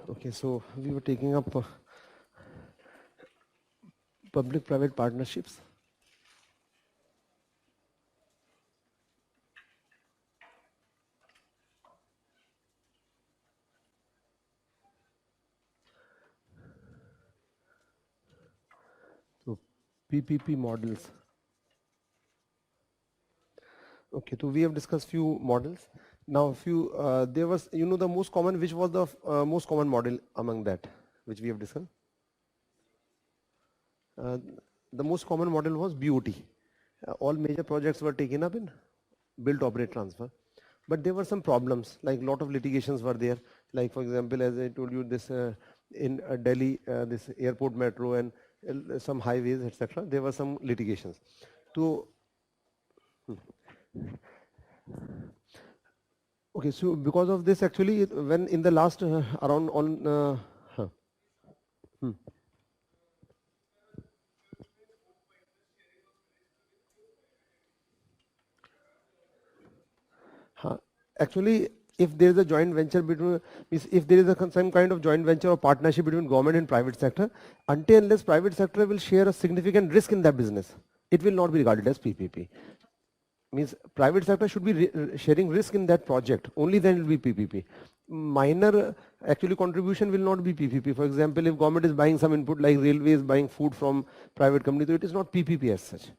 Okay, so we were taking up public-private partnerships. So PPP models. Okay, so we have discussed few models. Now, few there was, the most common. Which was the most common model among that, which we have discussed? Uh, the most common model was BOT. All major projects were taken up in build, operate, transfer. But there were some problems, like lot of litigations were there. Like for example, as I told you, this in Delhi, this airport metro and some highways, etc. There were some litigations. So, okay, so because of this, actually, when in the last around on, huh, hmm. Huh. Actually, if there is a joint venture between, means if there is some kind of joint venture or partnership between government and private sector, until unless private sector will share a significant risk in that business, it will not be regarded as PPP. Means private sector should be sharing risk in that project. Only then it will be PPP. Minor actually contribution will not be PPP. For example, if government is buying some input like railways buying food from private company, so it is not PPP as such.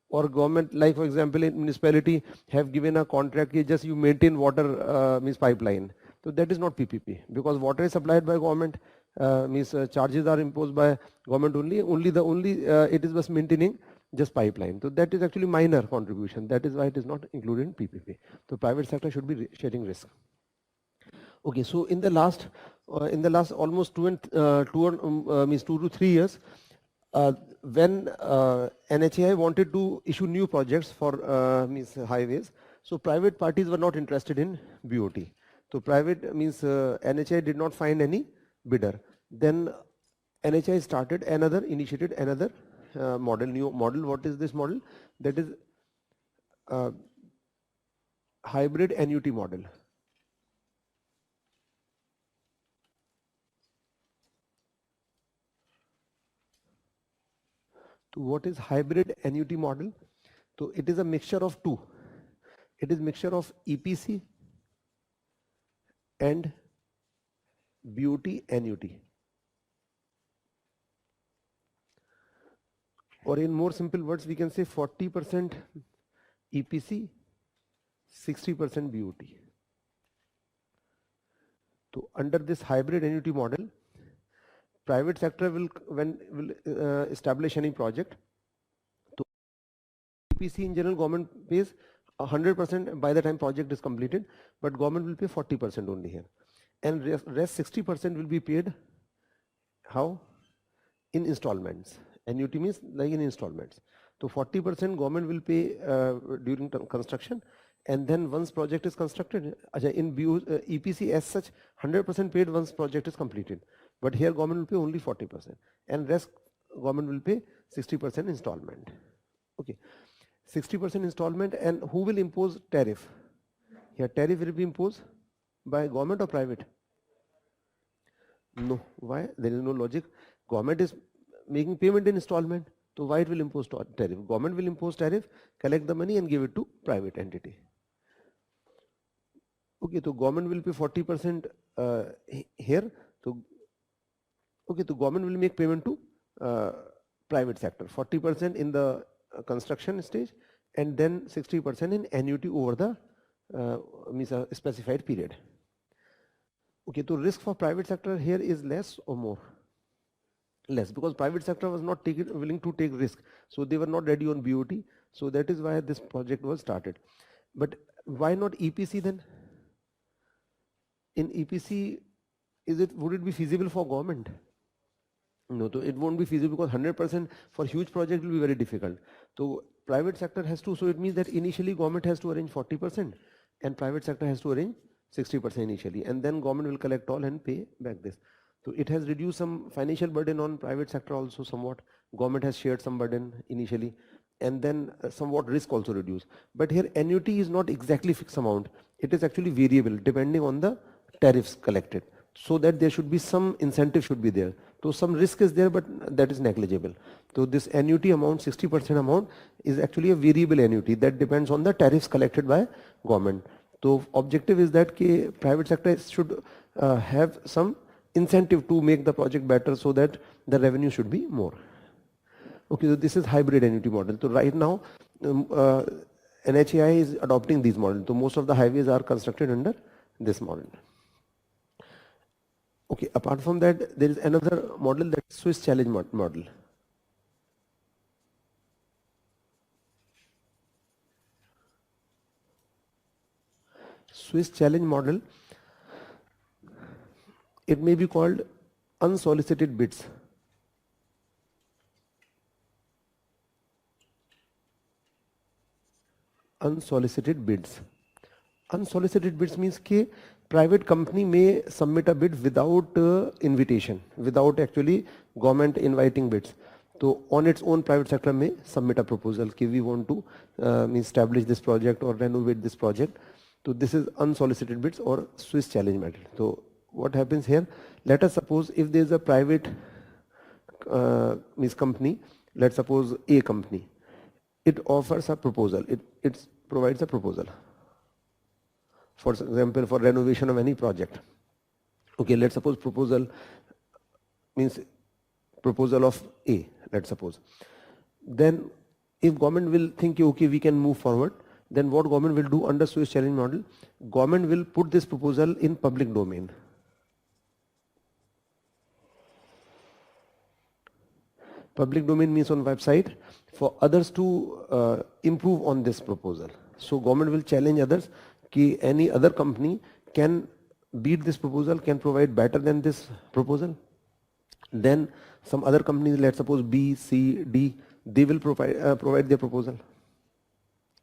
Or government, like for example, in municipality have given a contract, just you maintain water means pipeline. So that is not PPP because water is supplied by government, means charges are imposed by government only. It is just maintaining just pipeline. So that is actually minor contribution. That is why it is not included in PPP. So private sector should be sharing risk. Okay, so in the last almost means 2 to 3 years, when NHAI wanted to issue new projects for means highways, so private parties were not interested in BOT. So private means NHAI did not find any bidder. Then NHAI initiated another new model. What is this model? That is hybrid annuity model. So what is hybrid annuity model? So it is a mixture of two. It is mixture of EPC and BOT annuity. Or in more simple words, we can say 40% EPC, 60% BOT. So under this hybrid annuity model, private sector will establish any project. So EPC in general government pays 100% by the time project is completed, but government will pay 40% only here, and rest 60% will be paid how? In installments. Annuity means like in installments. So 40% government will pay during construction, and then once project is constructed, in EPC as such, 100% paid once project is completed. But here government will pay only 40%, and rest government will pay 60% installment. Okay, 60% installment, and who will impose tariff? Here tariff will be imposed by government or private? No. Why? There is no logic. Government is making payment in installment. So why it will impose tariff? Government will impose tariff, collect the money and give it to private entity. Okay, so government will pay 40% here. So okay, so government will make payment to private sector, 40% in the construction stage, and then 60% in annuity over the means a specified period. Okay, so risk for private sector here is less or more? Less, because private sector was not willing to take risk, so they were not ready on BOT. So that is why this project was started. But why not EPC then? In EPC, would it be feasible for government? No, so it won't be feasible because 100% for huge project will be very difficult. So private sector has to, so it means that initially government has to arrange 40% and private sector has to arrange 60% initially, and then government will collect all and pay back this. So it has reduced some financial burden on private sector also somewhat. Government has shared some burden initially, and then somewhat risk also reduced. But here annuity is not exactly fixed amount. It is actually variable depending on the tariffs collected. so that there should be some incentive should be there. So some risk is there, but that is negligible. So this annuity amount, 60% amount, is actually a variable annuity that depends on the tariffs collected by government. So objective is that private sector should have some incentive to make the project better, so that the revenue should be more. Okay, so this is hybrid annuity model. So right now, NHAI is adopting these models. So most of the highways are constructed under this model. Okay, apart from that, there is another model, that Swiss challenge model. Swiss challenge model, it may be called unsolicited bids. Unsolicited bids. Unsolicited bids means कि private company may submit a bid without invitation, without actually government inviting bids. So on its own, private sector may submit a proposal कि we want to establish this project or renovate this project. So this is unsolicited bids or Swiss challenge method. So what happens here? Let us suppose if there is a private company, let's suppose A company, it offers a proposal. It provides a proposal. For example, for renovation of any project. Okay, let's suppose proposal means proposal of A, let's suppose. Then if government will think, okay, we can move forward, then what government will do under Swiss challenge model? Government will put this proposal in public domain. Public domain means on website for others to improve on this proposal. So government will challenge others कि any other company can beat this proposal, can provide better than this proposal. Then some other companies, let's suppose B, C, D, they will provide their proposal.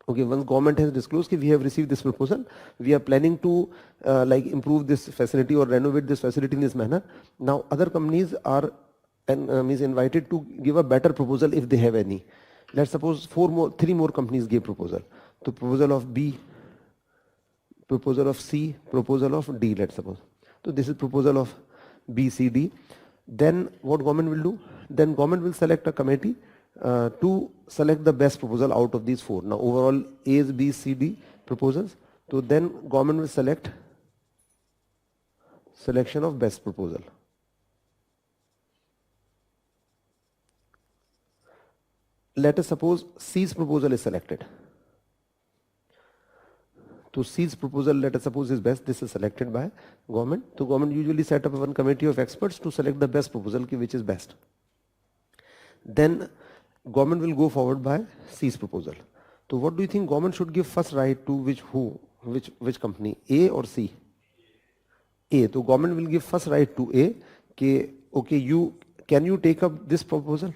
Okay, once government has disclosed that we have received this proposal, we are planning to like improve this facility or renovate this facility in this manner. Now other companies are is invited to give a better proposal if they have any. Let's suppose three more companies gave proposal. So proposal of B, proposal of C, proposal of D, let's suppose. So this is proposal of B, C, D. Then what government will do? Then government will select a committee to select the best proposal out of these four. Now overall A is B, C, D proposals. So then government will select selection of best proposal. Let us suppose C's proposal is selected. So C's proposal, let us suppose, is best. This is selected by government. So government usually set up one committee of experts to select the best proposal which is best. Then government will go forward by C's proposal. So what do you think government should give first right to which company, A or C? A. So government will give first right to A. Okay, can you take up this proposal?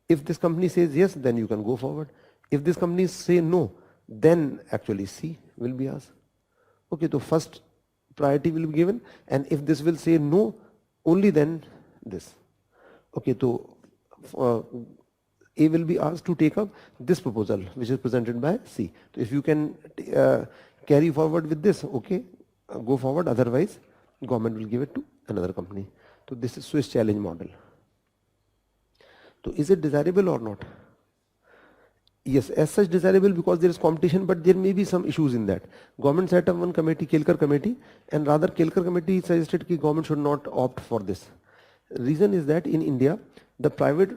If this company says yes, then you can go forward. If this company say no, then actually C will be asked. Okay, so first priority will be given, and if this will say no, only then this. Okay, so A will be asked to take up this proposal which is presented by C. So if you can carry forward with this, okay, go forward, otherwise government will give it to another company. So this is Swiss challenge model. So is it desirable or not? Yes, as such desirable because there is competition, but there may be some issues in that. Government set up one committee, Kelkar committee, and rather Kelkar committee suggested that government should not opt for this. Reason is that in India, the private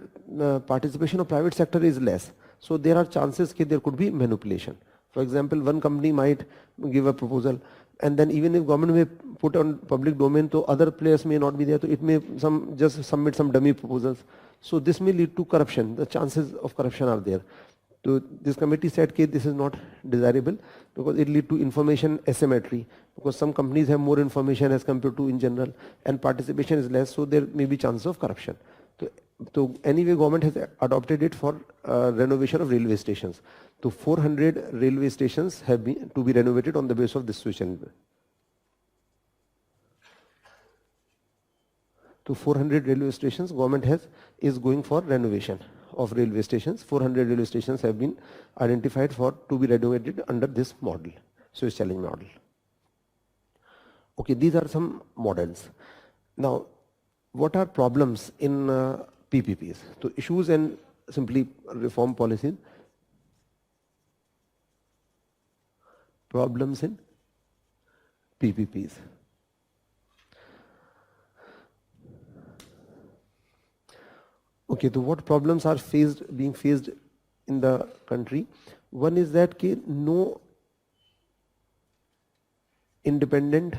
participation of private sector is less. So there are chances that there could be manipulation. For example, one company might give a proposal, and then even if government may put on public domain, so other players may not be there, so it may just submit some dummy proposals. So this may lead to corruption. The chances of corruption are there. So this committee said that this is not desirable because it lead to information asymmetry, because some companies have more information as compared to in general, and participation is less, so there may be chance of corruption. So anyway, government has adopted it for renovation of railway stations. So 400 railway stations have been to be renovated on the basis of this solution. To 400 railway stations, government is going for renovation of railway stations. 400 railway stations have been identified to be renovated under this model, Swiss challenge model. Okay, these are some models. Now, what are problems in PPPs? So issues and simply reform policies. Problems in PPPs. Okay, so what problems are being faced in the country? One is that no independent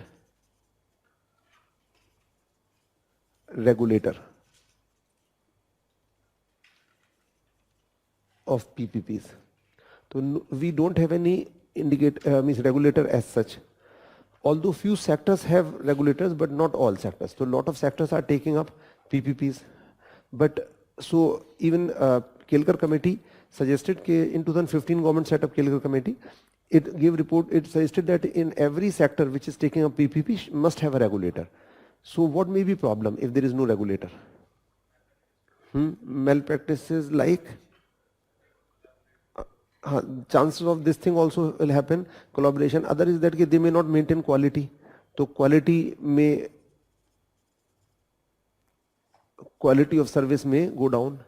regulator of PPPs. So we don't have any regulator as such. Although few sectors have regulators, but not all sectors. So a lot of sectors are taking up PPPs. But so even Kelkar committee suggested in 2015 government set up Kelkar committee. It gave report. It suggested that in every sector which is taking up PPP must have a regulator. So what may be problem if there is no regulator? Malpractices like chances of this thing also will happen. Collaboration. Other is that they may not maintain quality. So quality of service may go down.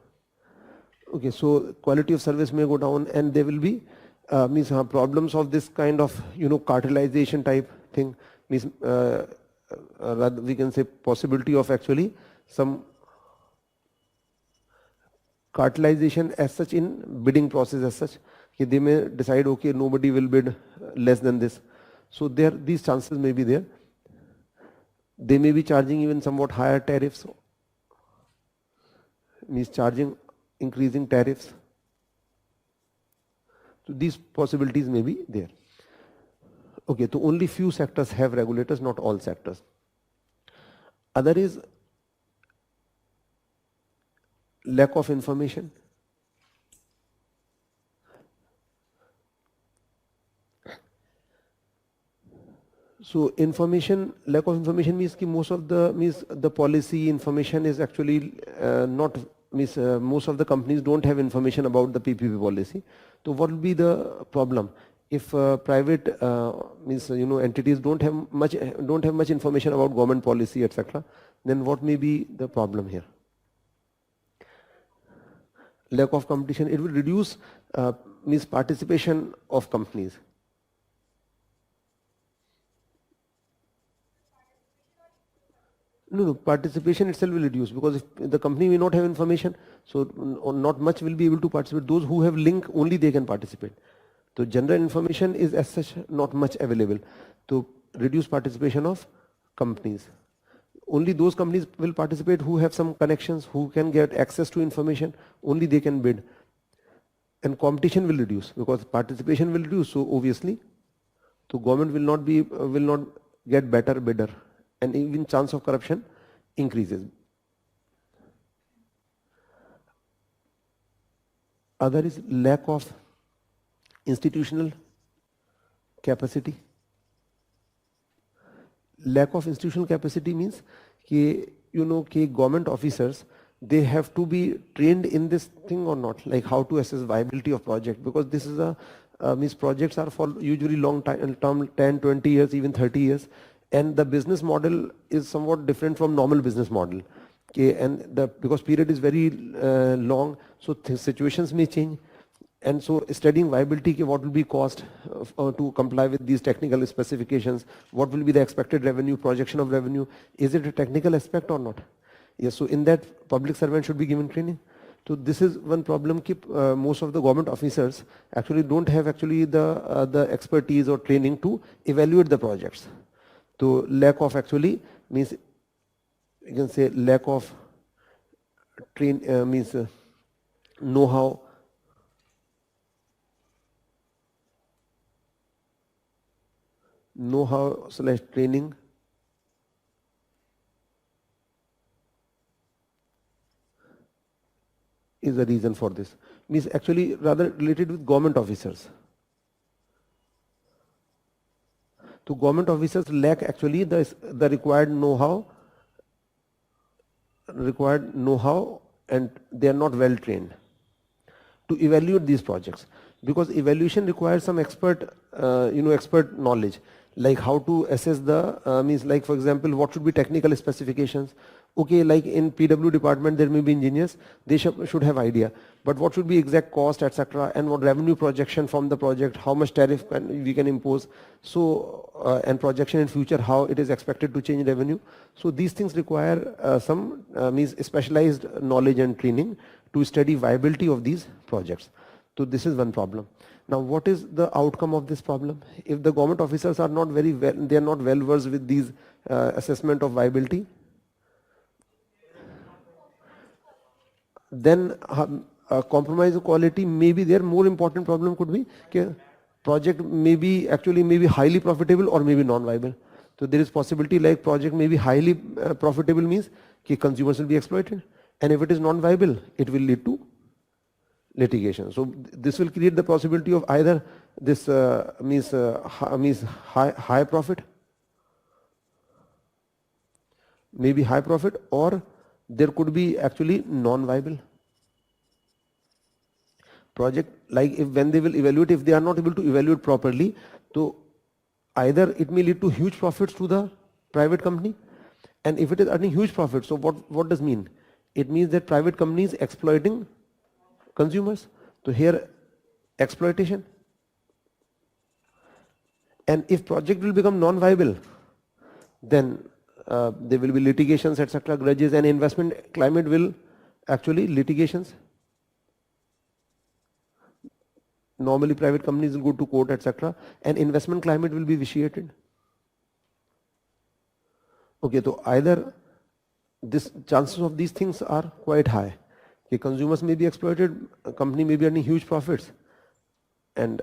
Okay, so quality of service may go down, and there will be problems of this kind of cartelization type thing. Rather we can say possibility of actually some cartelization as such in bidding process as such. They may decide, okay, nobody will bid less than this. So these chances may be there. They may be charging even somewhat higher tariffs, increasing tariffs. So these possibilities may be there. Okay, so only few sectors have regulators, not all sectors. Other is lack of information. So lack of information means most of the policy information is actually not most of the companies don't have information about the PPP policy. So what will be the problem if private entities don't have much information about government policy, etc.? Then what may be the problem here? Lack of competition. It will reduce participation of companies. No, participation itself will reduce, because if the company may not have information, so not much will be able to participate. Those who have link, only they can participate. So general information is as such not much available to reduce participation of companies. Only those companies will participate who have some connections, who can get access to information, only they can bid. And competition will reduce because participation will reduce, so obviously, so government will not get better bidder, and even chance of corruption increases. Other is lack of institutional capacity. Lack of institutional capacity means government officers, they have to be trained in this thing or not, like how to assess viability of project, because this is projects are for usually long time, 10, 20 years, even 30 years. And the business model is somewhat different from normal business model. Okay, and because period is very long, so situations may change. And so studying viability, what will be cost to comply with these technical specifications, what will be the expected revenue, projection of revenue, is it a technical aspect or not? Yes, so in that public servant should be given training. So this is one problem. Most of the government officers actually don't have the expertise or training to evaluate the projects. So lack of actually means, you can say lack of know-how, / training, is the reason for this. Means actually rather related with government officers. So government officers lack actually the required know-how, and they are not well trained to evaluate these projects, because evaluation requires some expert knowledge. like how to assess the means like for example what should be technical specifications. Okay, like in PW department there may be engineers, they should have idea, but what should be exact cost, etc., and what revenue projection from the project, how much tariff we can impose, so and projection in future how it is expected to change revenue. So these things require some means specialized knowledge and training to study viability of these projects. So this is one problem. Now what is the outcome of this problem? If the government officers are not very well, they are not well versed with these assessment of viability, then compromise of quality may be there. More important problem could be okay, project may be actually maybe highly profitable or maybe non-viable. So there is possibility like project may be highly profitable means कि consumers will be exploited, and if it is non-viable it will lead to litigation. So this will create the possibility of either this means high profit, maybe high profit, or there could be actually non-viable project. Like if when they will evaluate, if they are not able to evaluate properly, so either it may lead to huge profits to the private company, and if it is earning huge profits, so what does mean? It means that private company is exploiting consumers. So here exploitation. And if project will become non-viable, then there will be litigations, etc., grudges, and investment climate will actually litigations. Normally private companies will go to court, etc., and investment climate will be vitiated. Okay, so either this chances of these things are quite high. Okay, consumers may be exploited, a company may be earning huge profits, and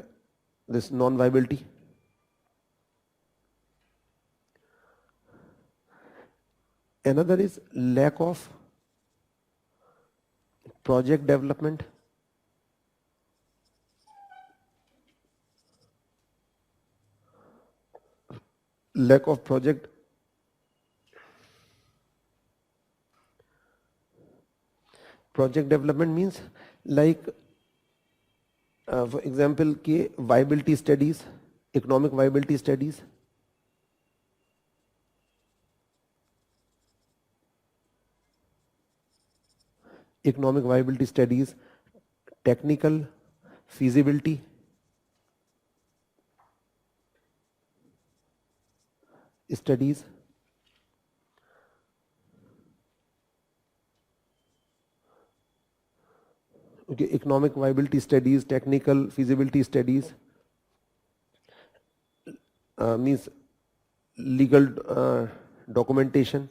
this non-viability. Another is lack of project development. Lack of project development means like for example viability studies, economic viability studies, technical feasibility, studies, okay, economic viability studies, technical feasibility studies, means legal documentation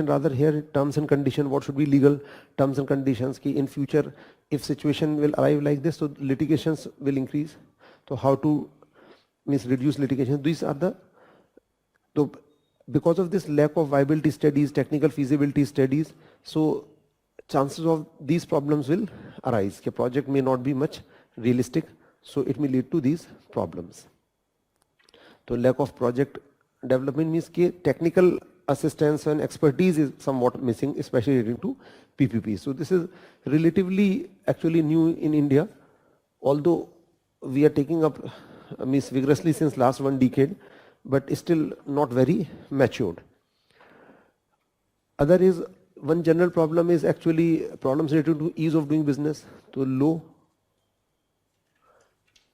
rather, here terms and condition, what should be legal terms and conditions ki in future if situation will arrive like this, so litigations will increase. So how to means reduce litigation. These are the, so because of this lack of viability studies, technical feasibility studies, so chances of these problems will arise. The project may not be much realistic, so it may lead to these problems. So lack of project development means that technical assistance and expertise is somewhat missing, especially relating to PPP. So this is relatively actually new in India, although we are taking up means vigorously since last 1 decade, but still not very matured. Other is one general problem is actually problems related to ease of doing business, so low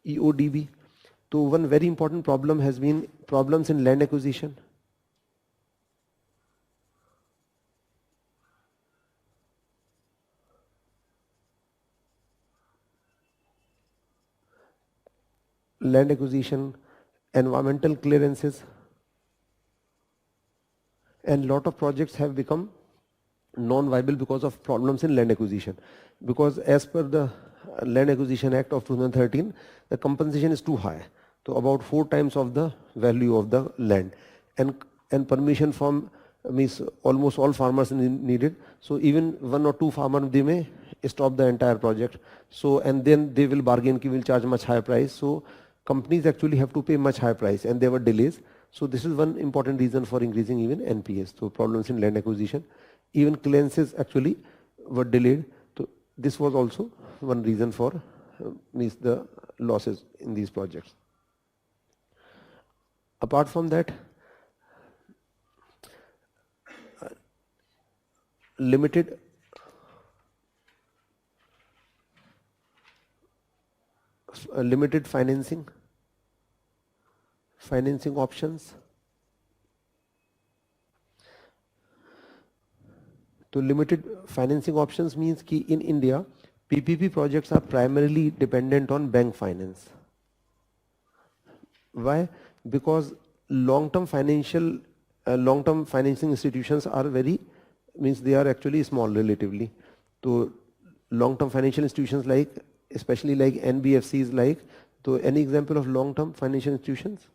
EODB. So one very important problem has been problems in land acquisition. Land acquisition, environmental clearances, and lot of projects have become non-viable because of problems in land acquisition. Because as per the Land Acquisition Act of 2013, the compensation is too high, so about 4 times of the value of the land, and permission from means almost all farmers needed. So even 1 or 2 farmers, they may stop the entire project. So and then they will bargain, will charge much higher price. So companies actually have to pay much higher price, and there were delays. So this is one important reason for increasing even NPS. So problems in land acquisition, even clearances actually were delayed. So this was also one reason for means the losses in these projects. Apart from that, limited financing options. So limited financing options means कि in India PPP projects are primarily dependent on bank finance. Why? Because long-term financing institutions are they are actually small relatively. So long-term financial institutions especially like NBFCs so any example of long-term financial institutions?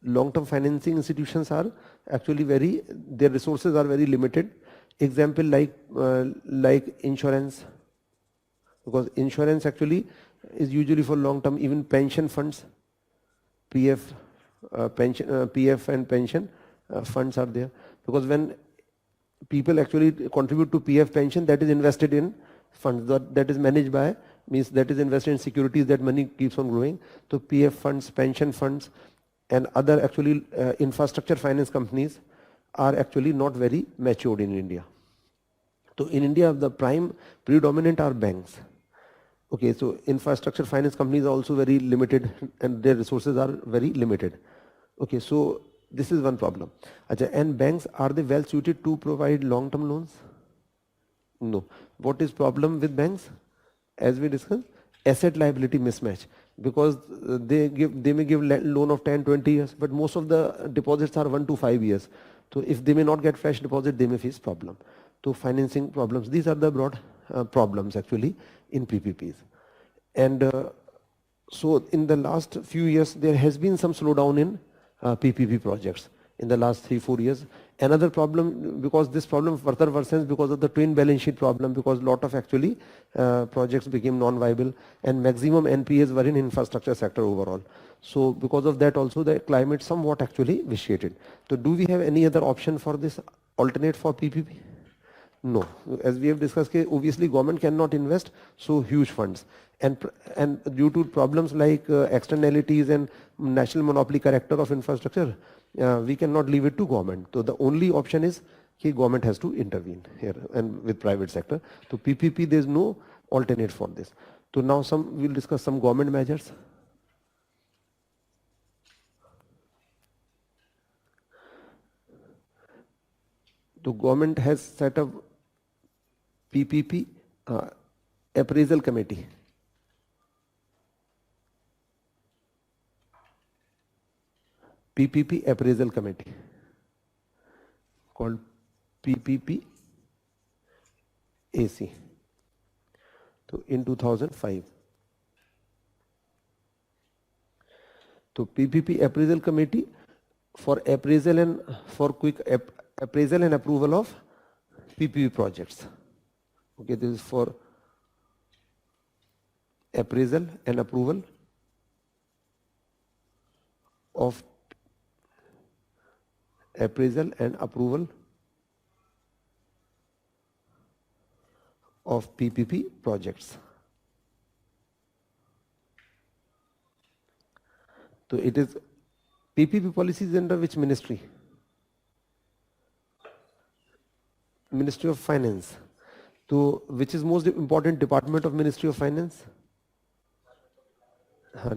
Long-term financing institutions are actually their resources are very limited. Example like insurance, because insurance actually is usually for long-term. Even pension funds, PF and pension funds are there, because when people actually contribute to PF pension, that is invested in funds that is managed by, that is invested in securities, that money keeps on growing. So PF funds, pension funds and other actually infrastructure finance companies are actually not very matured in India. So in India the predominant are banks. Okay, so infrastructure finance companies are also very limited and their resources are very limited. Okay, so this is one problem. And banks, are they well suited to provide long-term loans? No. What is problem with banks? As we discussed, asset liability mismatch, because they may give loan of 10-20 years, but most of the deposits are 1 to 5 years. So if they may not get fresh deposit, they may face problem. So financing problems, these are the broad problems actually in PPPs. And so in the last few years there has been some slowdown in PPP projects in the last 3-4 years. Another problem, because this problem further worsens because of the twin balance sheet problem, because lot of actually projects became non-viable and maximum NPAs were in infrastructure sector overall. So because of that also the climate somewhat actually vitiated. So do we have any other option for this alternate for PPP? No. As we have discussed, obviously government cannot invest so huge funds, and due to problems like externalities and national monopoly character of infrastructure, we cannot leave it to government. So the only option is government has to intervene here and with private sector. So PPP, there is no alternate for this. So now we'll discuss some government measures. The government has set up PPP appraisal committee. PPP appraisal committee called PPP AC. So in 2005. So PPP appraisal committee for appraisal and for quick appraisal and approval of PPP projects. Okay, this is for appraisal and approval of PPP projects. So it is PPP policies under which ministry? Ministry of Finance. So which is most important department of Ministry of Finance?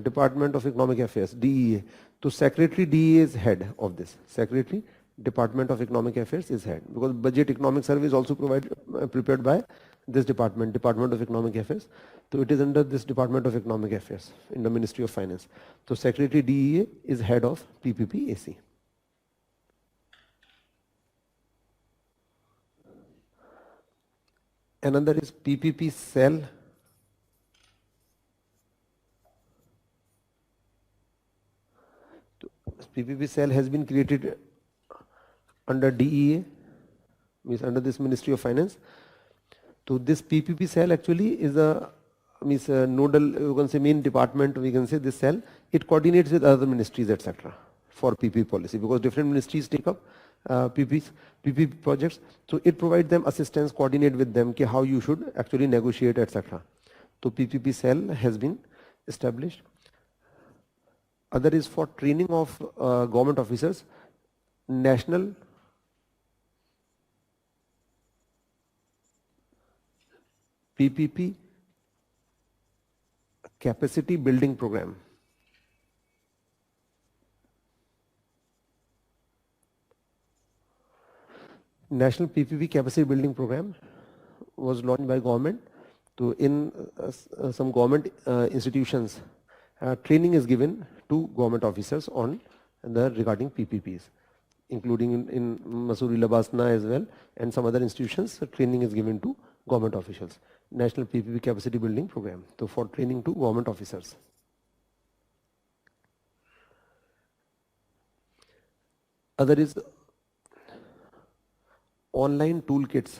Department of Economic Affairs, DEA. So Secretary DEA is head of this. Secretary Department of Economic Affairs is head, because Budget Economic Survey is also prepared by this department, Department of Economic Affairs. So it is under this Department of Economic Affairs in the Ministry of Finance. So Secretary DEA is head of PPP AC. Another is PPP cell. PPP cell has been created under DEA, means under this Ministry of Finance. So this PPP cell actually is a nodal, you can say main department, we can say this cell, it coordinates with other ministries, etc. for PPP policy, because different ministries take up PPP projects. So it provides them assistance, coordinate with them how you should actually negotiate, etc. So PPP cell has been established. Other is for training of government officers, National PPP Capacity Building Program. National PPP Capacity Building Program was launched by government. So in some government institutions, training is given to government officers on regarding PPPs, including in Masuri Labasna as well, and some other institutions. Training is given to government officials. National PPP Capacity Building Program. So for training to government officers. Other is online toolkits.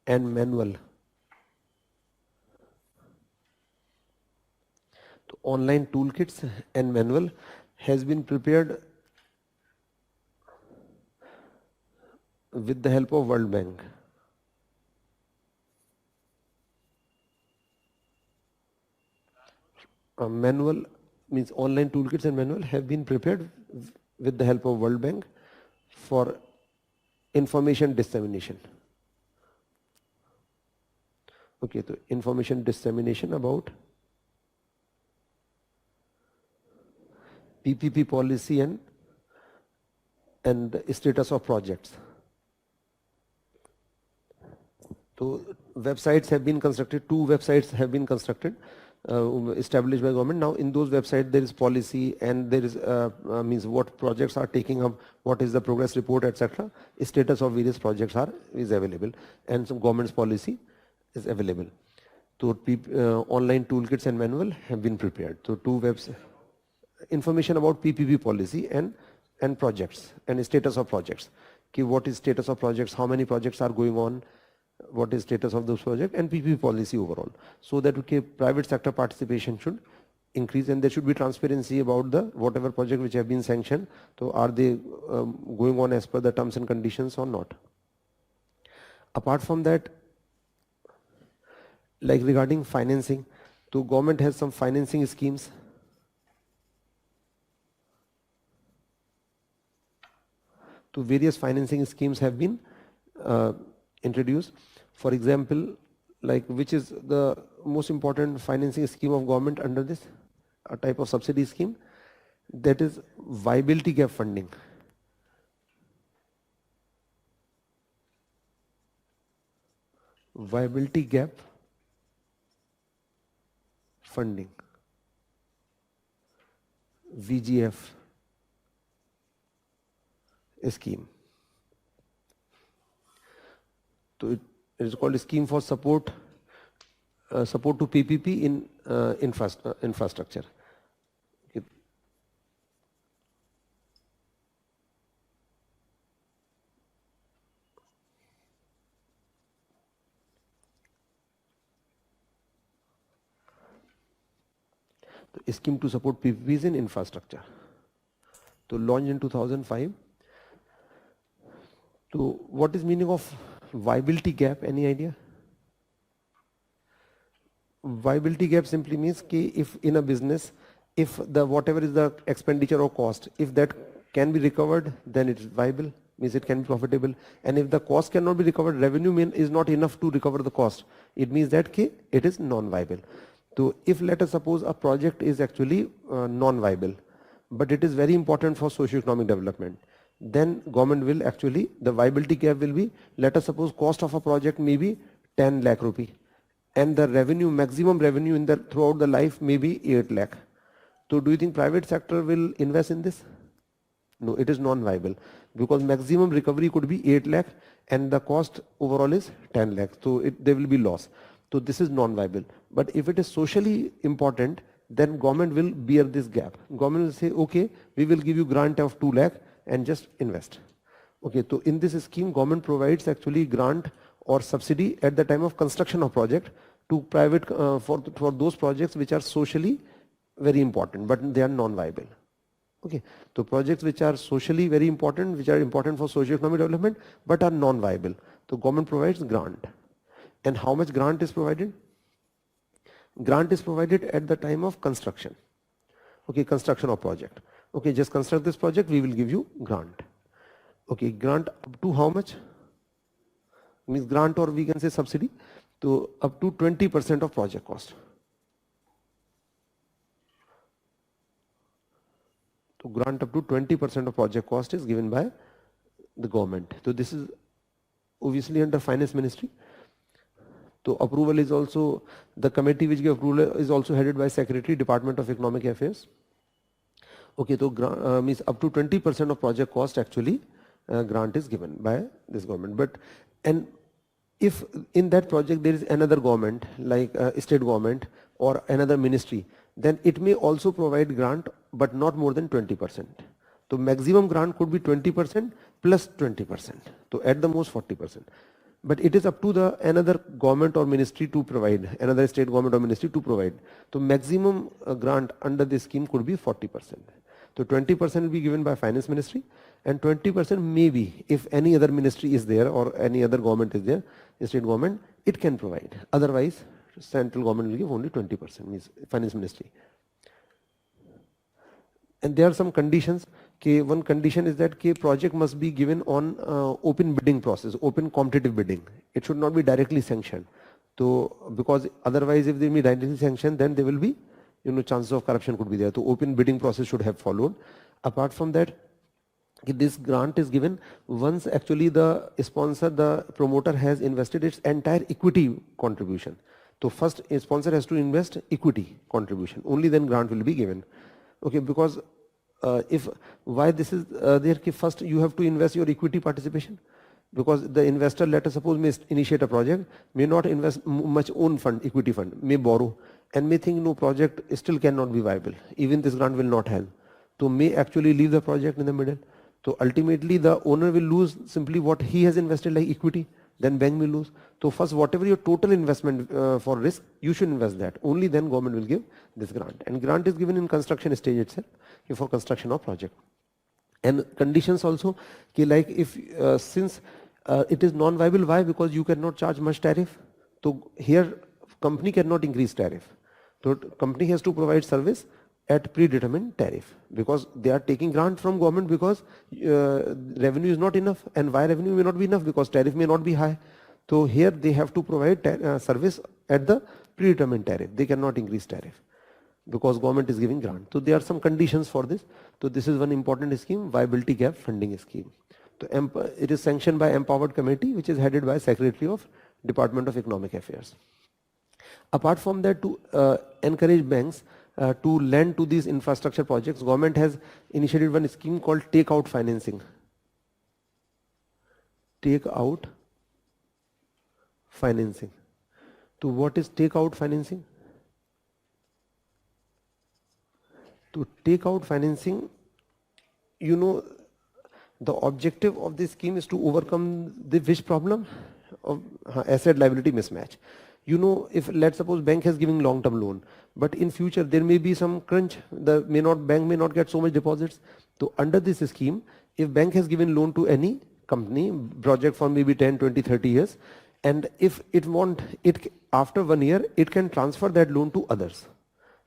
And manual. So online toolkits and manual has been prepared with the help of World Bank. Manual means online toolkits and manual have been prepared with the help of World Bank for information dissemination. Okay, so information dissemination about PPP policy and status of projects. So websites have been constructed, 2 websites have been constructed, established by government. Now in those websites there is policy and there is means what projects are taking up, what is the progress report, etc. Status of various projects is available, and some government's policy is available. So online toolkits and manual have been prepared. So 2 websites, information about PPP policy and projects and status of projects. What is status of projects, how many projects are going on, what is status of those projects, and PPP policy overall, so that private sector participation should increase, and there should be transparency about the whatever project which have been sanctioned. So are they going on as per the terms and conditions or not? Apart from that, like regarding financing, so government has some financing schemes. So various financing schemes have been introduced. For example, like which is the most important financing scheme of government under this type of subsidy scheme? That is viability gap funding. Viability gap funding, VGF scheme. So it is called a scheme for support to PPP in infrastructure. Okay. The scheme to support PPPs in infrastructure. So launched in 2005. So what is meaning of viability gap? Any idea? Viability gap simply means if in a business, if the whatever is the expenditure or cost, if that can be recovered, then it is viable, means it can be profitable. And if the cost cannot be recovered, revenue is not enough to recover the cost, it means that it is non-viable. So if let us suppose a project is actually non-viable, but it is very important for socio-economic development, then government will actually, the viability gap will be, let us suppose cost of a project may be 10 lakh rupee and the revenue, maximum revenue throughout the life may be 8 lakh. So do you think private sector will invest in this? No, it is non-viable, because maximum recovery could be 8 lakh and the cost overall is 10 lakh. So there will be loss. So this is non-viable. But if it is socially important, then government will bear this gap. Government will say, okay, we will give you grant of 2 lakh and just invest. Okay, so in this scheme, government provides actually grant or subsidy at the time of construction of project to private for those projects which are socially very important but they are non-viable. Okay, so projects which are socially very important, which are important for socio-economic development but are non-viable, so government provides grant. And how much grant is provided? Grant is provided at the time of construction. Okay, construction of project. Okay, just construct this project, we will give you grant. Okay, grant up to how much? Means grant, or we can say subsidy, to up to 20% of project cost. So grant up to 20% of project cost is given by the government. So this is obviously under finance ministry. So approval is also, the committee which gives approval is also headed by Secretary, Department of Economic Affairs. Okay, so means up to 20% of project cost actually grant is given by this government. But and if in that project there is another government like state government or another ministry, then it may also provide grant but not more than 20%. So maximum grant could be 20% plus 20%. So at the most 40%. But it is up to the another government or ministry to provide, another state government or ministry to provide. So maximum grant under this scheme could be 40%. So 20% will be given by finance ministry and 20% maybe if any other ministry is there or any other government is there, state government, it can provide. Otherwise, central government will give only 20%, means finance ministry. And there are some conditions. One condition is that project must be given on open bidding process, open competitive bidding. It should not be directly sanctioned. So because otherwise if they be directly sanctioned, then there will be chances of corruption could be there. So open bidding process should have followed. Apart from that, this grant is given once actually the sponsor, the promoter has invested its entire equity contribution. So first a sponsor has to invest equity contribution, only then grant will be given. Okay, because if why this is there, first you have to invest your equity participation, because the investor, let us suppose, may initiate a project, may not invest much own fund, equity fund, may borrow and may think no, project still cannot be viable, even this grant will not help, so may actually leave the project in the middle. So ultimately the owner will lose simply what he has invested like equity, then bank will lose. So first whatever your total investment for risk, you should invest that, only then government will give this grant. And grant is given in construction stage itself for construction of project. And conditions also, like if since it is non-viable, why? Because you cannot charge much tariff. So here company cannot increase tariff. So company has to provide service at predetermined tariff, because they are taking grant from government because revenue is not enough, and why revenue may not be enough? Because tariff may not be high. So here they have to provide service at the predetermined tariff. They cannot increase tariff because government is giving grant. So there are some conditions for this. So this is one important scheme, viability gap funding scheme. So it is sanctioned by Empowered Committee, which is headed by Secretary of Department of Economic Affairs. Apart from that, to encourage banks to lend to these infrastructure projects, government has initiated one scheme called take-out financing. Take-out financing. So what is take-out financing? To take-out financing, the objective of this scheme is to overcome the which problem of asset liability mismatch. If let's suppose bank has given long-term loan, but in future there may be some crunch, bank may not get so much deposits. So under this scheme, if bank has given loan to any company, project for maybe 10, 20, 30 years, and if it want it after 1 year, it can transfer that loan to others.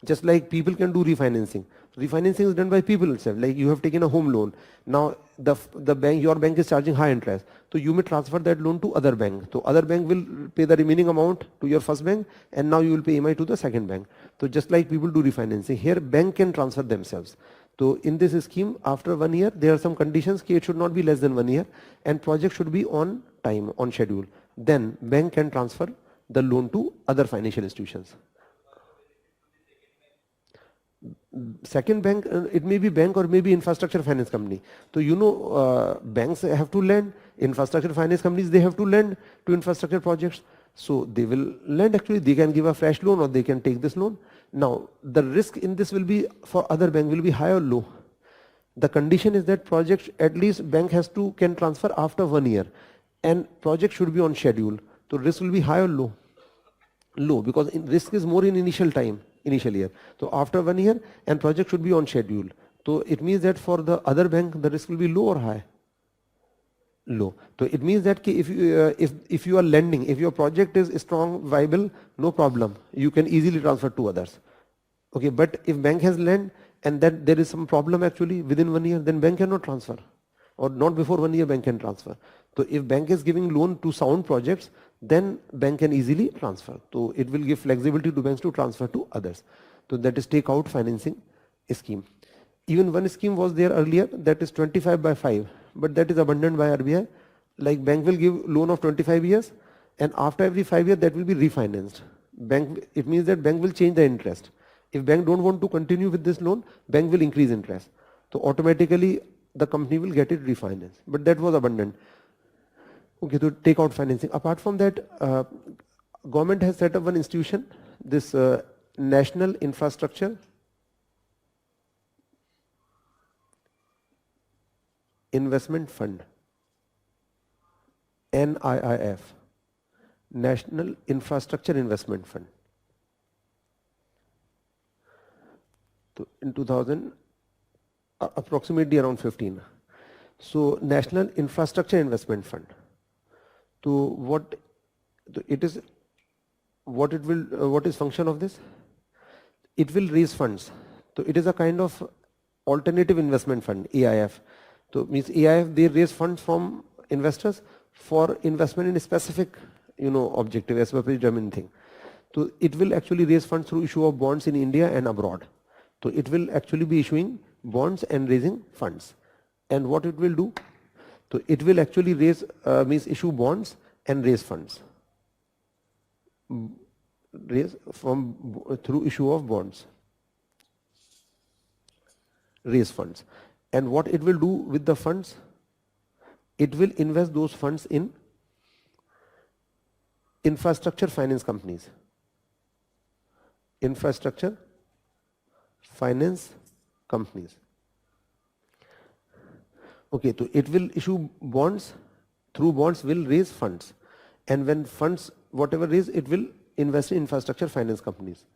Just like people can do refinancing. Refinancing is done by people itself. Like you have taken a home loan. Now the bank, your bank is charging high interest. So you may transfer that loan to other bank. So other bank will pay the remaining amount to your first bank, and now you will pay EMI to the second bank. So just like people do refinancing, here bank can transfer themselves. So in this scheme, after 1 year, there are some conditions. It should not be less than 1 year, and project should be on time, on schedule. Then bank can transfer the loan to other financial institutions. Second bank, it may be bank or maybe infrastructure finance company. So banks have to lend, infrastructure finance companies, they have to lend to infrastructure projects. So they will lend, actually they can give a fresh loan or they can take this loan. Now the risk in this will be for other bank will be high or low. The condition is that project at least bank can transfer after 1 year, and project should be on schedule. So risk will be high or low? Low, because risk is more in initial year. So after 1 year, and project should be on schedule. So it means that for the other bank, the risk will be low or high? Low. So it means that if you are lending, if your project is strong, viable, no problem, you can easily transfer to others. Okay, but if bank has lent and that there is some problem actually within 1 year, then bank cannot transfer, or not before 1 year bank can transfer. So if bank is giving loan to sound projects, then bank can easily transfer. So it will give flexibility to banks to transfer to others. So that is take out financing scheme. Even one scheme was there earlier, that is 25/5, but that is abandoned by RBI. Like bank will give loan of 25 years, and after every 5 years that will be refinanced. It means that bank will change the interest. If bank don't want to continue with this loan, bank will increase interest. So automatically the company will get it refinanced. But that was abandoned. Okay, to take out financing. Apart from that, government has set up one institution, this National Infrastructure Investment Fund, NIIF, National Infrastructure Investment Fund. In 2000, approximately around 15. So National Infrastructure Investment Fund. So what is function of this? It will raise funds. So it is a kind of alternative investment fund, AIF. So means AIF, they raise funds from investors for investment in a specific, objective, as a predetermined thing. So it will actually raise funds through issue of bonds in India and abroad. So it will actually be issuing bonds and raising funds. And what it will do? So it will actually raise, issue bonds and raise funds. Through issue of bonds. Raise funds. And what it will do with the funds? It will invest those funds in infrastructure finance companies. Infrastructure finance companies. Okay, so it will issue bonds, through bonds will raise funds, and when funds, whatever raise, it will invest in infrastructure finance companies.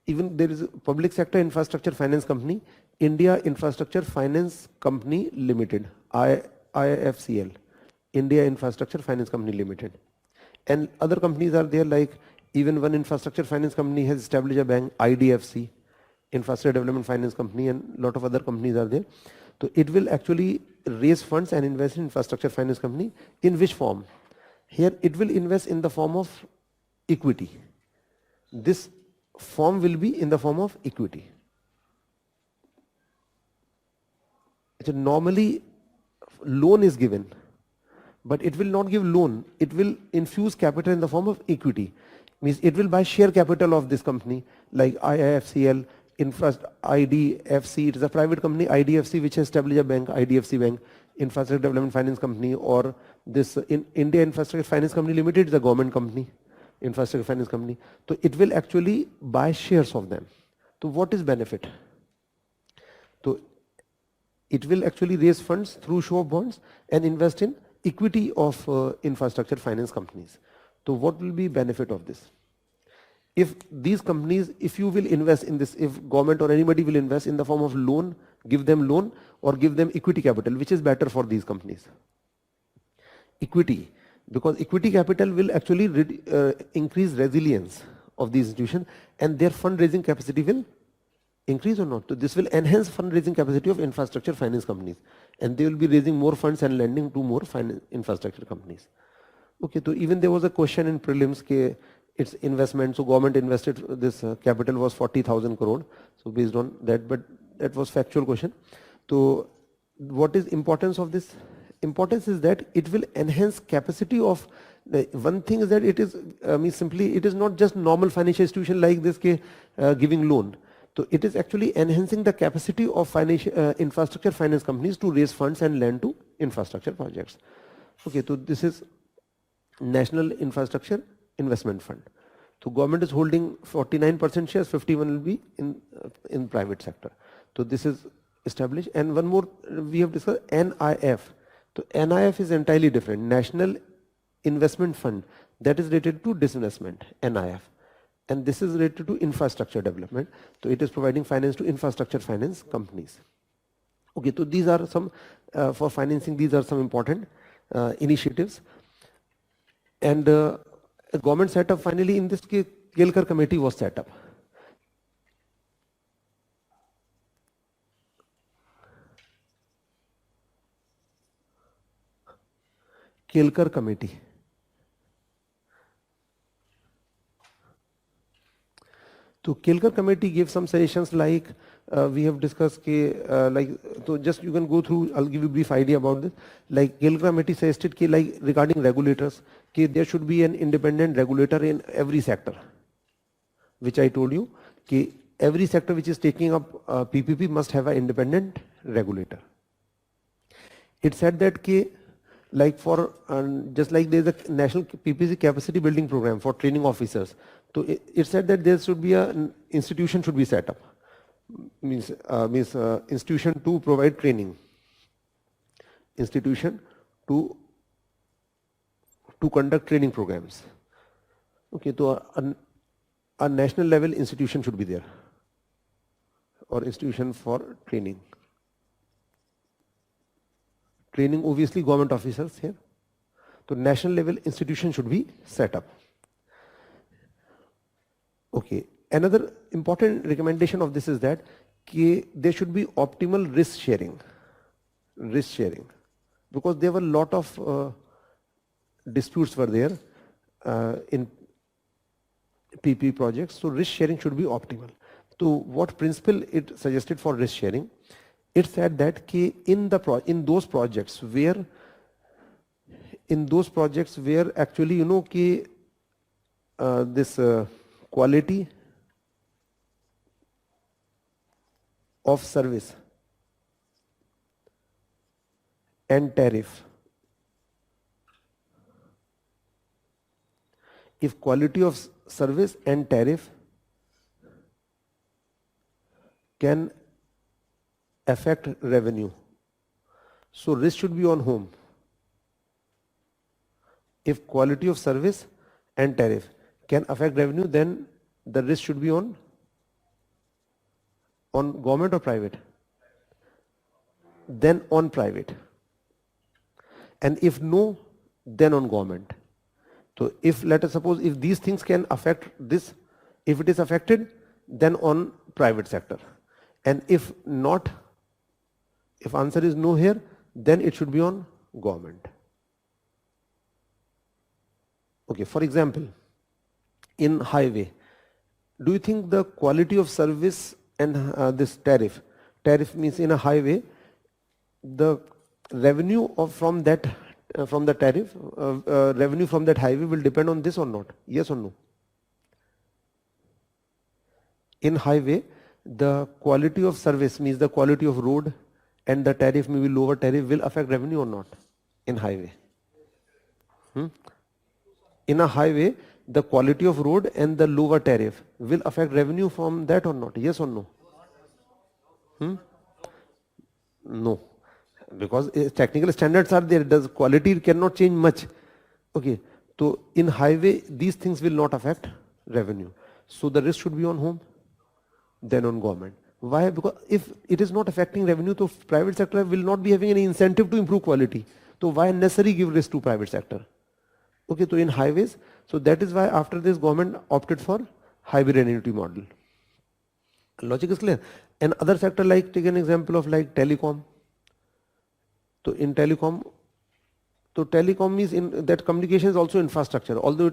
Even there is a public sector infrastructure finance company, India Infrastructure Finance Company Limited, IIFCL, India Infrastructure Finance Company Limited. And other companies are there, like even one infrastructure finance company has established a bank, IDFC, Infrastructure Development Finance Company, and a lot of other companies are there. So it will actually raise funds and invest in infrastructure finance company. In which form? Here it will invest in the form of equity. This form will be in the form of equity. So normally loan is given, but it will not give loan. It will infuse capital in the form of equity. Means it will buy share capital of this company, like IIFCL, IDFC, it is a private company, IDFC, which has established a bank, IDFC Bank, Infrastructure Development Finance Company, or this India Infrastructure Finance Company Limited is a government company, Infrastructure Finance Company. So it will actually buy shares of them. So what is benefit? So it will actually raise funds through issue of bonds and invest in equity of infrastructure finance companies. So what will be benefit of this? If these companies, if you will invest in this, if government or anybody will invest in the form of loan, give them loan or give them equity capital, which is better for these companies? Equity, because equity capital will actually increase resilience of these institutions, and their fundraising capacity will increase or not. So this will enhance fundraising capacity of infrastructure finance companies, and they will be raising more funds and lending to more infrastructure companies. Okay, so even there was a question in prelims, its investment, so government invested, this capital was 40,000 crore. So based on that, but that was factual question. So what is importance of this? Importance is that it will enhance capacity of, one thing is that it is, simply it is not just normal financial institution like this giving loan. So it is actually enhancing the capacity of infrastructure finance companies to raise funds and lend to infrastructure projects. Okay, so this is National Infrastructure Investment Fund. So government is holding 49% shares, 51 will be in private sector. So this is established. And one more we have discussed, NIF. So NIF is entirely different, National investment fund, that is related to disinvestment, NIF. And this is related to infrastructure development. So it is providing finance to infrastructure finance companies. Okay, so these are some, for financing, these are some important initiatives. And a government setup, finally, in this case, Kelkar committee was set up. Kelkar committee. So Kelkar committee gave some suggestions like we have discussed, like, so just you can go through, I'll give you a brief idea about this. Like Kelkar committee suggested like regarding regulators, there should be an independent regulator in every sector, which I told you, every sector which is taking up PPP must have an independent regulator. It said that like for just like there is a national PPC capacity building program for training officers. So it said that there should be an institution should be set up, means institution to provide training, institution to conduct training programs. Okay, so a national level institution should be there, or institution for training. Training obviously government officers here. So national level institution should be set up. Okay, another important recommendation of this is that there should be optimal risk sharing, because there were a lot of disputes were there in PP projects. So risk sharing should be optimal. So what principle it suggested for risk sharing? It said that in those projects where actually this quality of service and tariff, if quality of service and tariff can affect revenue, so risk should be on whom? If quality of service and tariff can affect revenue, then the risk should be on government or private? Then on private. And if no, then on government. So if, let us suppose, if these things can affect this, if it is affected, then on private sector. And if not, if answer is no here, then it should be on government. Okay, for example, in highway, do you think the quality of service and this tariff means in a highway, the revenue from the tariff, revenue from that highway will depend on this or not? Yes or no? In highway, the quality of service means the quality of road and the tariff, maybe lower tariff, will affect revenue or not in highway? In a highway, the quality of road and the lower tariff will affect revenue from that or not? Yes or no? No, because technical standards are there. Does quality cannot change much. Okay, so in highway, these things will not affect revenue. So the risk should be on whom? Then on government. Why? Because if it is not affecting revenue, so private sector will not be having any incentive to improve quality. So why necessarily give risk to private sector? Okay, so in highways, so that is why after this government opted for hybrid annuity model. Logic is clear. And other sector, like take an example of like telecom. So in telecom, is in that communication is also infrastructure, although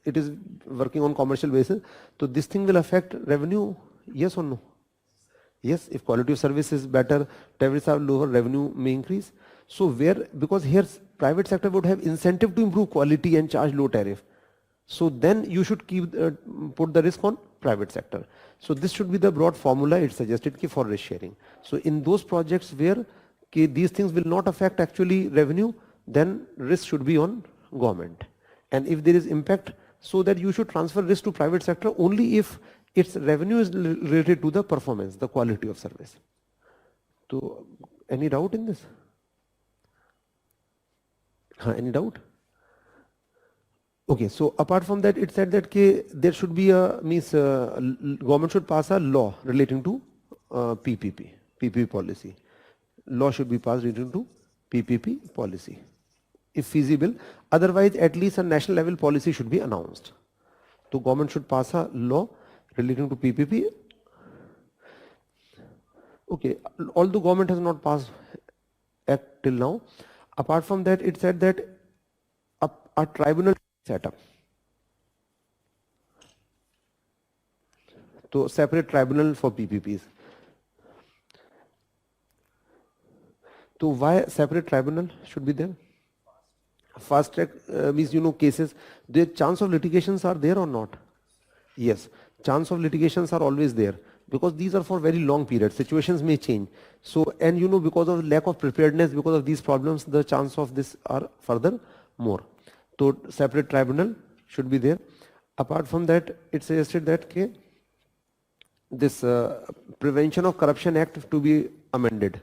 it is working on commercial basis. So this thing will affect revenue, yes or no? Yes, if quality of service is better, tariffs are lower, revenue may increase. So because here private sector would have incentive to improve quality and charge low tariff. So then you should put the risk on private sector. So this should be the broad formula it suggested for risk sharing. So in those projects where these things will not affect actually revenue, then risk should be on government. And if there is impact, so that you should transfer risk to private sector only if its revenue is related to the performance, the quality of service. So any doubt in this? Any doubt? Okay, so apart from that, it said that there should be a means government should pass a law relating to PPP policy. Law should be passed relating to PPP policy, if feasible. Otherwise, at least a national level policy should be announced. So government should pass a law relating to PPP. Okay, although government has not passed act till now. Apart from that, it said that a tribunal set up. So separate tribunal for PPPs. So why separate tribunal should be there? Fast track means, you know, cases, the chance of litigations are there or not? Yes, chance of litigations are always there, because these are for very long periods. Situations may change. So, and you know, because of lack of preparedness, because of these problems, the chance of this are further more. So separate tribunal should be there. Apart from that, it suggested that this Prevention of Corruption Act to be amended.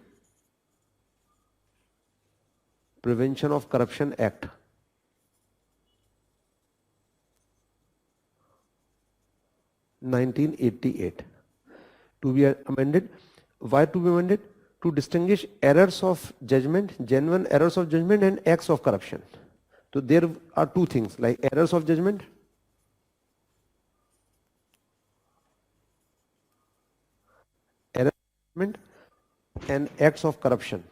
Prevention of Corruption Act. (1988) to be amended. Why to be amended? To distinguish errors of judgment, genuine errors of judgment, and acts of corruption. So there are two things, like errors of judgment, and acts of corruption.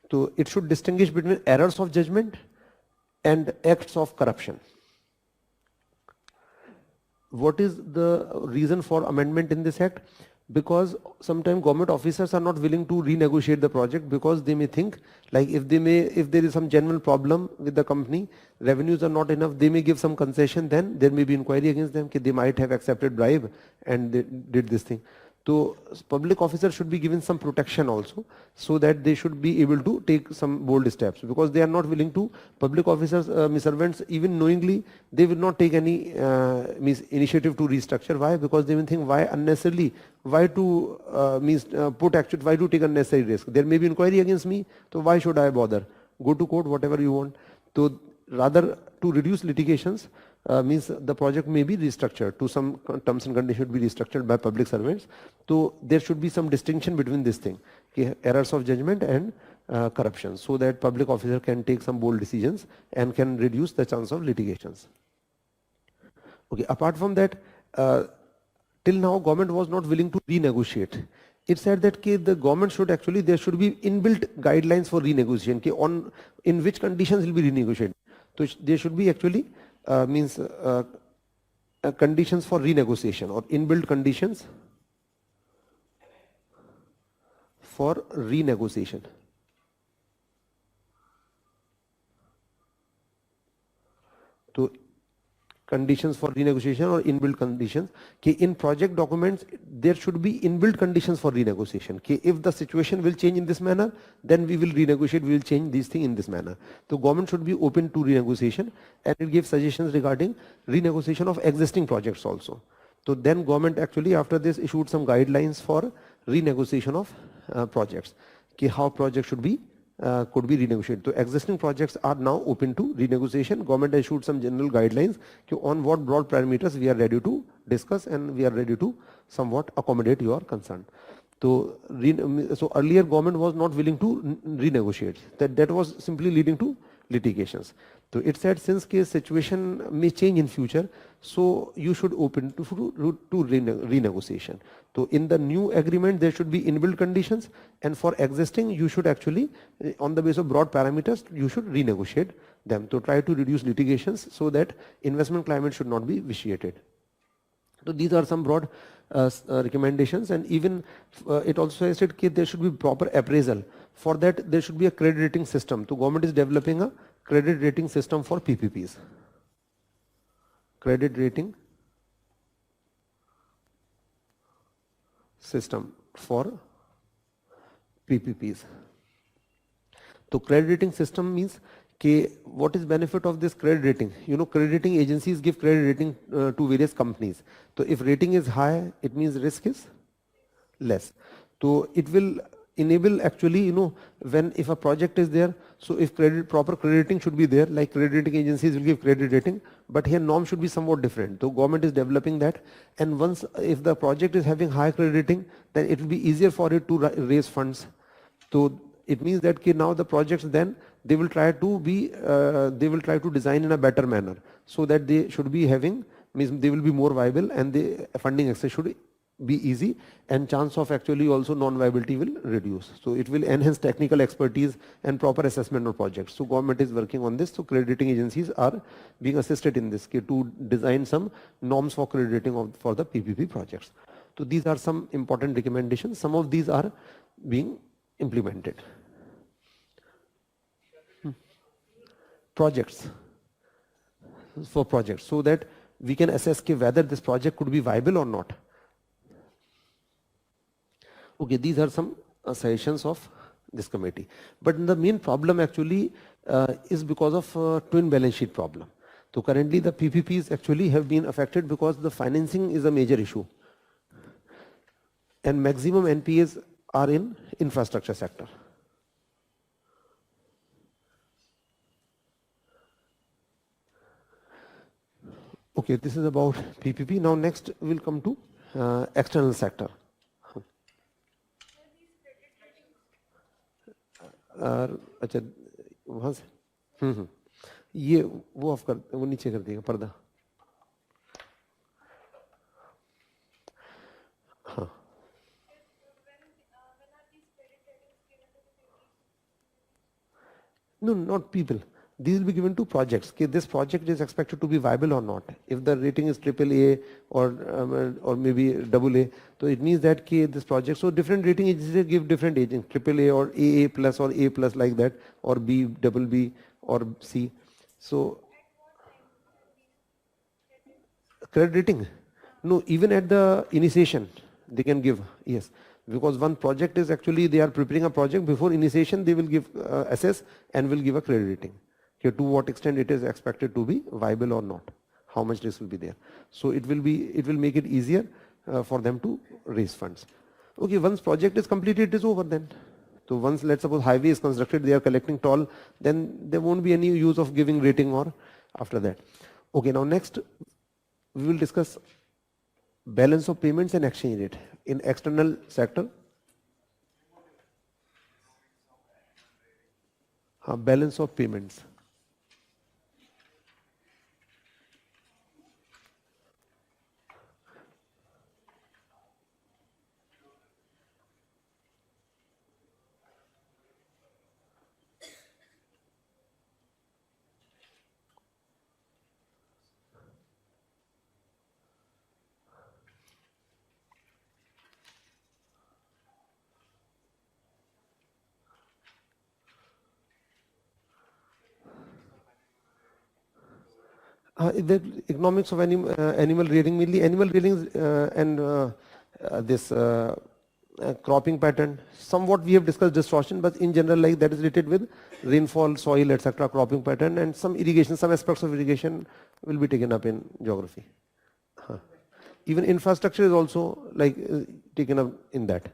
So it should distinguish between errors of judgment and acts of corruption. What is the reason for amendment in this act? Because sometimes government officers are not willing to renegotiate the project, because they may think, like, if there is some genuine problem with the company, revenues are not enough, they may give some concession, then there may be inquiry against them, they might have accepted bribe and they did this thing. So public officers should be given some protection also, so that they should be able to take some bold steps, because they are not willing to, public officers, servants, even knowingly, they will not take any initiative to restructure. Why? Because they will think, why unnecessarily, why to why to take unnecessary risk? There may be inquiry against me, so why should I bother? Go to court, whatever you want. So rather, to reduce litigations, means the project may be restructured to some terms and conditions, should be restructured by public servants. So there should be some distinction between this thing, errors of judgment and corruption, so that public officer can take some bold decisions and can reduce the chance of litigations. Okay, apart from that, till now government was not willing to renegotiate. It said that the government should actually, there should be inbuilt guidelines for renegotiation, on in which conditions will be renegotiated. So there should be actually conditions for renegotiation, or inbuilt conditions for renegotiation. So conditions for renegotiation or inbuilt conditions. In project documents, there should be inbuilt conditions for renegotiation. If the situation will change in this manner, then we will renegotiate, we will change these things in this manner. So government should be open to renegotiation, and it gives suggestions regarding renegotiation of existing projects also. So then government actually after this issued some guidelines for renegotiation of projects. How projects should be could be renegotiated. So existing projects are now open to renegotiation. Government issued some general guidelines on what broad parameters we are ready to discuss, and we are ready to somewhat accommodate your concern. So earlier government was not willing to renegotiate. That was simply leading to litigations. So it said, since case situation may change in future, so you should open to renegotiation. So in the new agreement there should be inbuilt conditions, and for existing you should actually, on the basis of broad parameters, you should renegotiate them to try to reduce litigations, so that investment climate should not be vitiated. So these are some broad recommendations, and even it also said that there should be proper appraisal. For that there should be a credit rating system. So government is developing a credit rating system for PPPs. Credit rating system for PPPs. So credit rating system means what is benefit of this credit rating? You know, credit rating agencies give credit rating to various companies. So if rating is high, it means risk is less. So it will, enable actually, when if a project is there, so if proper crediting should be there, like credit rating agencies will give credit rating, but here norm should be somewhat different. So government is developing that, and once if the project is having high credit rating, then it will be easier for it to raise funds. So it means that now the projects then they will try to design in a better manner, so that they should be having, means they will be more viable, and the funding access should be easy, and chance of actually also non-viability will reduce. So it will enhance technical expertise and proper assessment of projects. So government is working on this. So credit rating agencies are being assisted in this case to design some norms for credit rating for the PPP projects. So these are some important recommendations. Some of these are being implemented. Projects, for projects, so that we can assess whether this project could be viable or not. Okay, these are some suggestions of this committee. But the main problem actually is because of twin balance sheet problem. So currently the PPPs actually have been affected because the financing is a major issue. And maximum NPAs are in infrastructure sector. Okay, this is about PPP. Now next we'll come to external sector. अच्छा वहाँ से ये वो of कर, वो नीचे कर देगा पर्दा. हाँ. No, not people. These will be given to projects. Okay, this project is expected to be viable or not. If the rating is AAA or maybe AA, so it means that this project. So different rating agencies give different ratings, AAA or AA plus or A plus like that, or B, BB or C. So credit rating? No, even at the initiation they can give, yes. Because one project is actually, they are preparing a project, before initiation they will give assess and will give a credit rating. Okay, to what extent it is expected to be viable or not, how much risk will be there. So it will make it easier for them to raise funds. Okay, once project is completed, it is over then. So once, let's suppose highway is constructed, they are collecting toll, then there won't be any use of giving rating or after that. Okay, now next we will discuss balance of payments and exchange rate in external sector. Balance of payments. The economics of animal rearing, mainly animal rearing and this cropping pattern. Somewhat we have discussed distortion, but in general, like that is related with rainfall, soil, etc., cropping pattern, and some irrigation, some aspects of irrigation will be taken up in geography. Even infrastructure is also like taken up in that.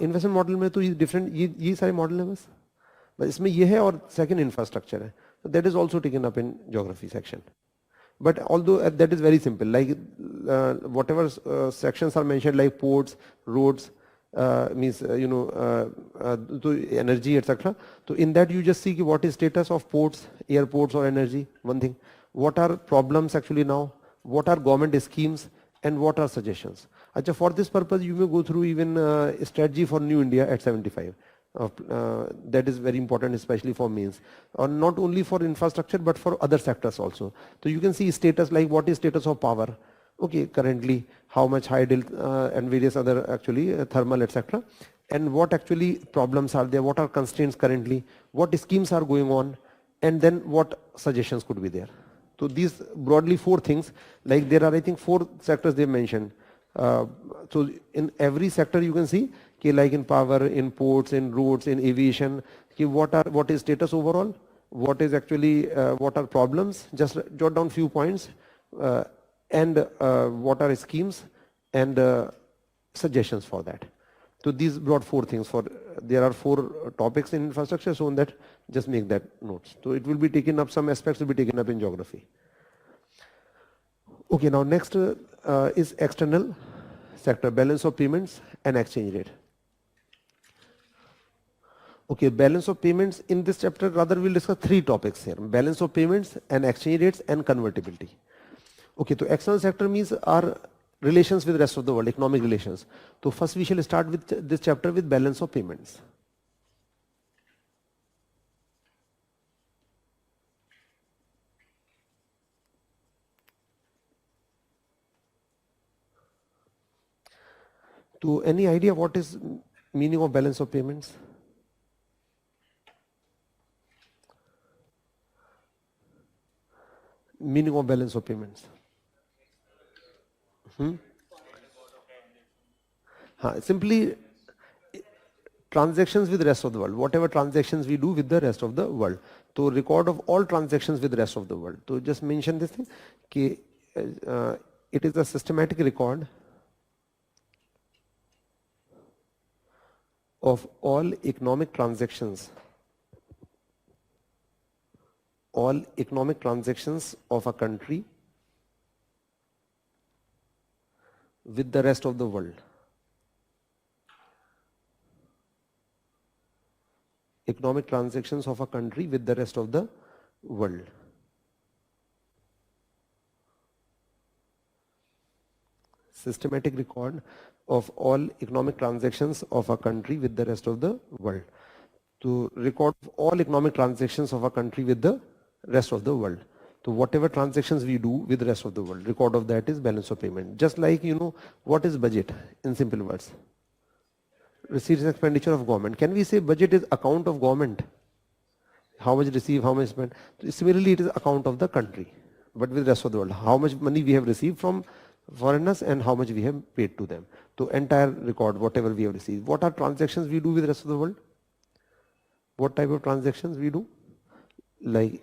Investment model में तो ये different ये सारे model हैं बस इसमें ये है और सेकंड इंफ्रास्ट्रक्चर है. That is also taken up in geography section. But although that is very simple, like whatever sections are mentioned, like ports, roads, means energy, etc. So in that you just see what is status of ports, airports or energy. One thing, what are problems actually now, what are government schemes, and what are suggestions. Achha, for this purpose you may go through even a strategy for New India at 75. That is very important, especially for mains, or not only for infrastructure but for other sectors also. So you can see status, like what is status of power, okay, currently how much hydel and various other actually thermal, etc., and what actually problems are there, what are constraints currently, what schemes are going on, and then what suggestions could be there. So these broadly 4 things, like there are I think 4 sectors they mentioned. So in every sector you can see, like in power, in ports, in roads, in aviation, what is status overall, what is actually what are problems, just jot down few points, and what are schemes, and suggestions for that. So these brought 4 things for, there are 4 topics in infrastructure, so on that, just make that notes. So it will be taken up, some aspects will be taken up in geography. Okay, now next is external sector, balance of payments and exchange rate. Okay, balance of payments in this chapter, rather we'll discuss 3 topics here, balance of payments and exchange rates and convertibility. Okay, so external sector means our relations with rest of the world, economic relations. So first we shall start with this chapter with balance of payments. So any idea what is meaning of balance of payments? Meaning of balance of payments. Simply transactions with rest of the world, whatever transactions we do with the rest of the world. So record of all transactions with rest of the world. So just mention this thing, it is a systematic record of all economic transactions of a country with the rest of the world. Economic transactions of a country with the rest of the world. Systematic record of all economic transactions of a country with the rest of the world. To record all economic transactions of a country with the rest of the world. So whatever transactions we do with the rest of the world, record of that is balance of payment. Just like, you know, what is budget in simple words? Receipts and expenditure of government. Can we say budget is account of government? How much receive, how much spend? Similarly, it is account of the country, but with the rest of the world. How much money we have received from foreigners and how much we have paid to them. So entire record, whatever we have received. What are transactions we do with the rest of the world? What type of transactions we do? Like